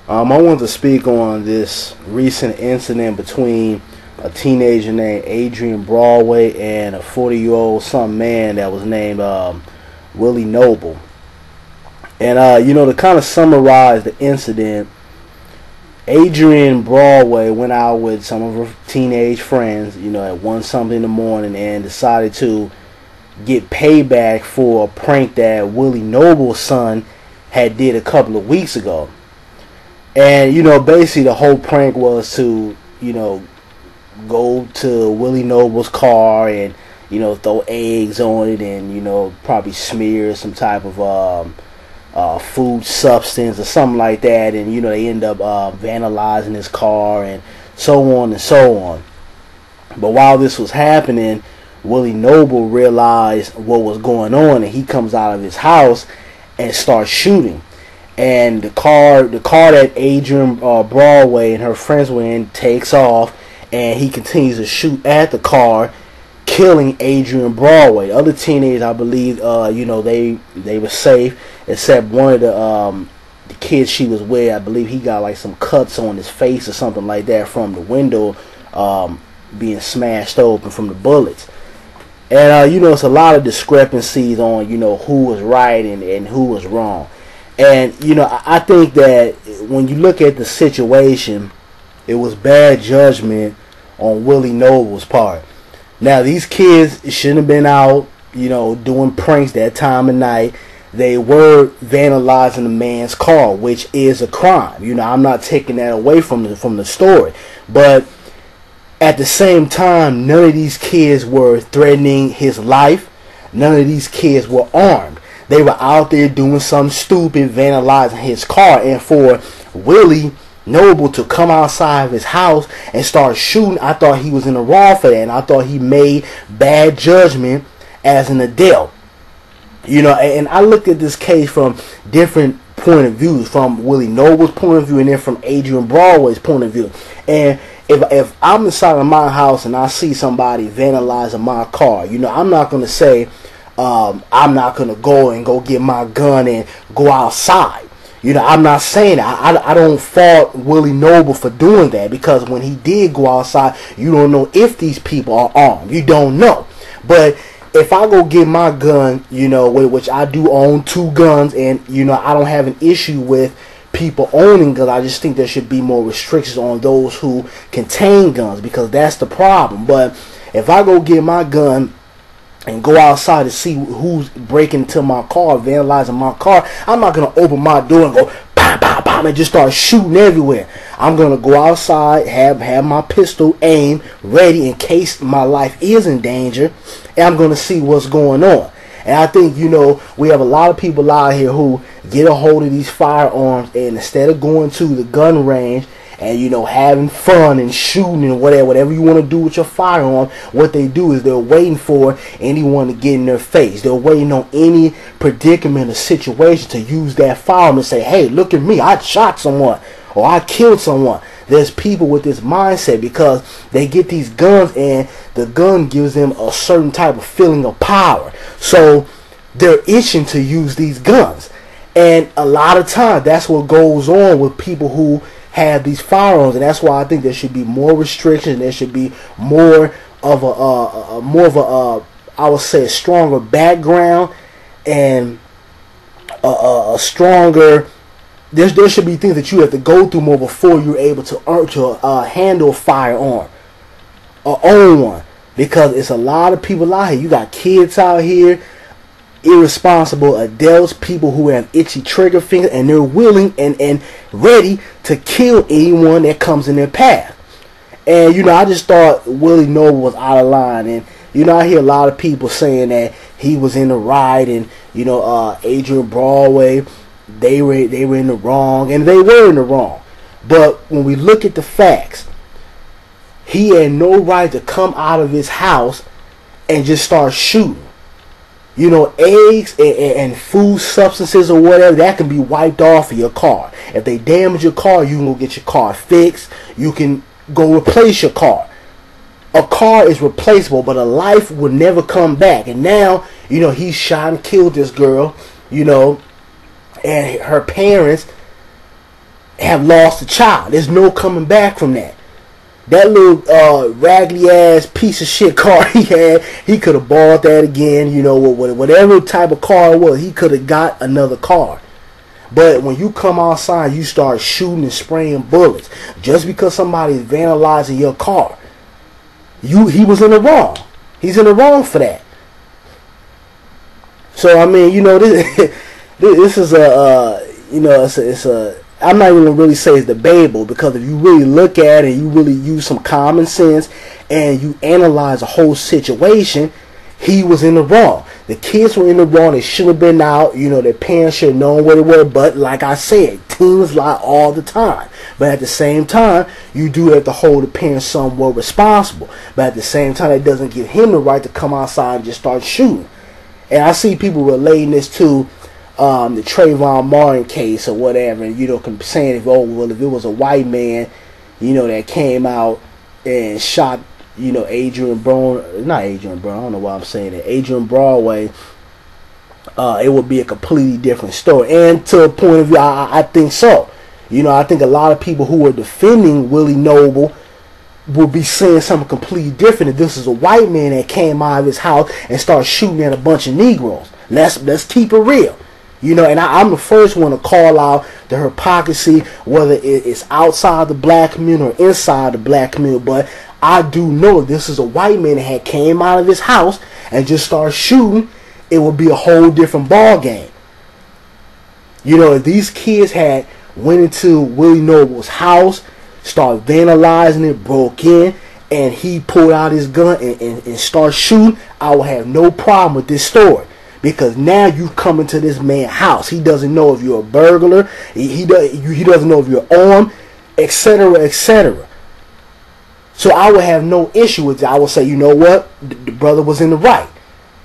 I wanted to speak on this recent incident between a teenager named Adrian Broadway and a 40-year-old some man that was named Willie Noble. And to kind of summarize the incident, Adrian Broadway went out with some of her teenage friends, at 1 something in the morning, and decided to get payback for a prank that Willie Noble's son had did a couple of weeks ago. And, basically the whole prank was to, go to Willie Noble's car and, throw eggs on it and, probably smear some type of food substance or something like that. And, they end up vandalizing his car and so on and so on. But while this was happening, Willie Noble realized what was going on, and he comes out of his house and starts shooting. And the car that Adrian Broadway and her friends were in takes off, and he continues to shoot at the car, killing Adrian Broadway. The other teenagers, I believe, they were safe, except one of the kids she was with. I believe he got like some cuts on his face or something like that from the window being smashed open from the bullets. And it's a lot of discrepancies on who was right and who was wrong. And, I think that when you look at the situation, it was bad judgment on Willie Noble's part. Now, these kids shouldn't have been out, doing pranks that time of night. They were vandalizing the man's car, which is a crime. I'm not taking that away from the story. But at the same time, none of these kids were threatening his life. None of these kids were armed. They were out there doing something stupid, vandalizing his car. And for Willie Noble to come outside of his house and start shooting, I thought he was in the wrong for that. And I thought he made bad judgment as an adult. And I looked at this case from different point of views. From Willie Noble's point of view and then from Adrian Broadway's point of view. And if I'm inside of my house and I see somebody vandalizing my car, I'm not going to say, I'm not going to go get my gun and go outside. I'm not saying that. I don't fault Willie Noble for doing that, because when he did go outside, you don't know if these people are armed. You don't know. But if I go get my gun, which I do own 2 guns, and, I don't have an issue with people owning guns. I just think there should be more restrictions on those who contain guns, because that's the problem. But if I go get my gun and go outside to see who's breaking into my car, vandalizing my car, I'm not going to open my door and go pop, pop, pop, and just start shooting everywhere. I'm going to go outside, have my pistol aimed, ready in case my life is in danger, and I'm going to see what's going on. And I think, we have a lot of people out here who get a hold of these firearms, and instead of going to the gun range and, having fun and shooting and whatever you want to do with your firearm, what they do is they're waiting for anyone to get in their face. They're waiting on any predicament or situation to use that firearm and say, hey, look at me, I shot someone or I killed someone. There's people with this mindset because they get these guns and the gun gives them a certain type of feeling of power. So they're itching to use these guns. And a lot of times that's what goes on with people who have these firearms, and that's why I think there should be more restrictions. There should be more of a I would say a stronger background and a stronger. There should be things that you have to go through more before you're able to handle a firearm or own one, because it's a lot of people out here. You got kids out here, irresponsible adults, people who have itchy trigger fingers, and they're willing and ready to kill anyone that comes in their path. And I just thought Willie Noble was out of line. And I hear a lot of people saying that he was in the right, and Adrian Broadway, they were in the wrong, and they were in the wrong. But when we look at the facts, he had no right to come out of his house and just start shooting. Eggs and food substances or whatever, that can be wiped off of your car. If they damage your car, you can go get your car fixed. You can go replace your car. A car is replaceable, but a life will never come back. And now, he shot and killed this girl, and her parents have lost a child. There's no coming back from that. That little raggedy ass piece of shit car he had, he could have bought that again. You know, whatever type of car it was, he could have got another car. But when you come outside, you start shooting and spraying bullets just because somebody's vandalizing your car. He was in the wrong. He's in the wrong for that. So I mean, you know, this is it's a I'm not even gonna really say it's debatable, because if you really look at it and you really use some common sense and you analyze the whole situation, he was in the wrong. The kids were in the wrong. They should have been out. You know, their parents should have known what it was. But like I said, teens lie all the time. But at the same time, you do have to hold the parents somewhat responsible. But at the same time, that doesn't give him the right to come outside and just start shooting. And I see people relating this to the Trayvon Martin case or whatever, and you know, saying if it was a white man, you know, that came out and shot, you know, Adrian Broadway, I don't know why I'm saying that, Adrian Broadway, it would be a completely different story. And to a point of view, I think so. You know, I think a lot of people who are defending Willie Noble will be saying something completely different if this is a white man that came out of his house and started shooting at a bunch of Negroes. Let's keep it real. You know, and I'm the first one to call out the hypocrisy, whether it's outside the black community or inside the black community. But I do know if this is a white man that had came out of his house and just started shooting, it would be a whole different ball game. You know, if these kids had went into Willie Noble's house, started vandalizing it, broke in, and he pulled out his gun and started shooting, I would have no problem with this story. Because now you come into this man's house. He doesn't know if you're a burglar. He doesn't know if you're armed, etc., etc. So I would have no issue with it. I would say, you know what? The brother was in the right.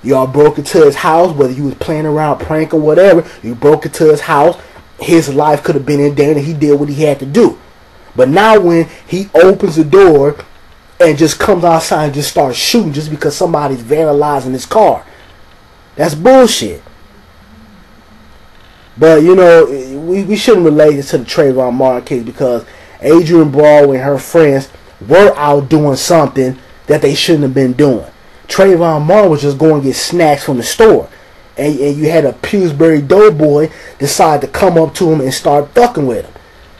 Y'all broke into his house, whether you was playing around, prank or whatever. You broke into his house. His life could have been in danger. He did what he had to do. But now when he opens the door and just comes outside and just starts shooting just because somebody's vandalizing his car, that's bullshit. But, you know, we shouldn't relate it to the Trayvon Martin case, because Adrian Broadway and her friends were out doing something that they shouldn't have been doing. Trayvon Martin was just going to get snacks from the store. And you had a Pillsbury Doughboy decide to come up to him and start fucking with him.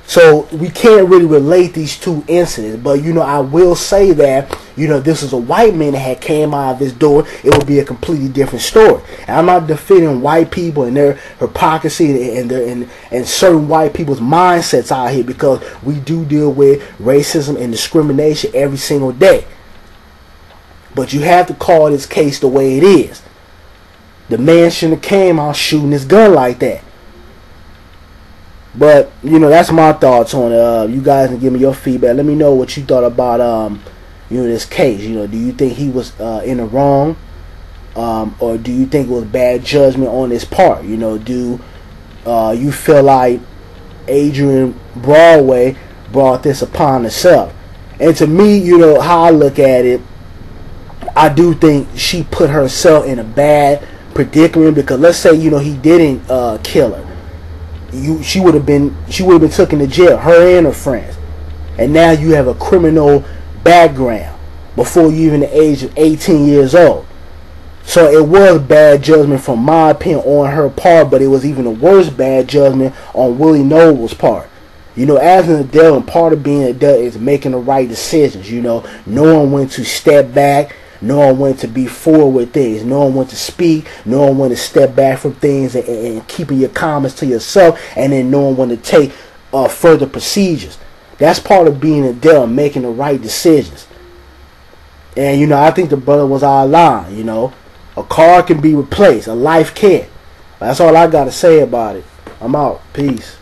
So we can't really relate these two incidents. But, you know, I will say that, you know, this is a white man that had came out of this door, it would be a completely different story. And I'm not defending white people and their hypocrisy and certain white people's mindsets out here, because we do deal with racism and discrimination every single day. But you have to call this case the way it is. The man shouldn't have came out shooting his gun like that. But, you know, that's my thoughts on it. You guys can give me your feedback. Let me know what you thought about, you know, this case. You know, do you think he was in the wrong? Or do you think it was bad judgment on his part? You know, do you feel like Adrian Broadway brought this upon herself? And to me, you know, how I look at it, I do think she put herself in a bad predicament, because let's say, you know, he didn't kill her. She would have been taken to jail, her and her friends, and now you have a criminal background before you even the age of 18 years old. So it was bad judgment from my opinion on her part, but it was even a worse bad judgment on Willie Noble's part. You know, as an adult, and part of being an adult is making the right decisions. You know, knowing when to step back, knowing when to be forward with things, knowing when to speak, knowing when to step back from things, and keeping your comments to yourself, and then knowing when to take further procedures. That's part of being an adult, making the right decisions. And, you know, I think the brother was out of line. You know, a car can be replaced, a life can't. That's all I got to say about it. I'm out. Peace.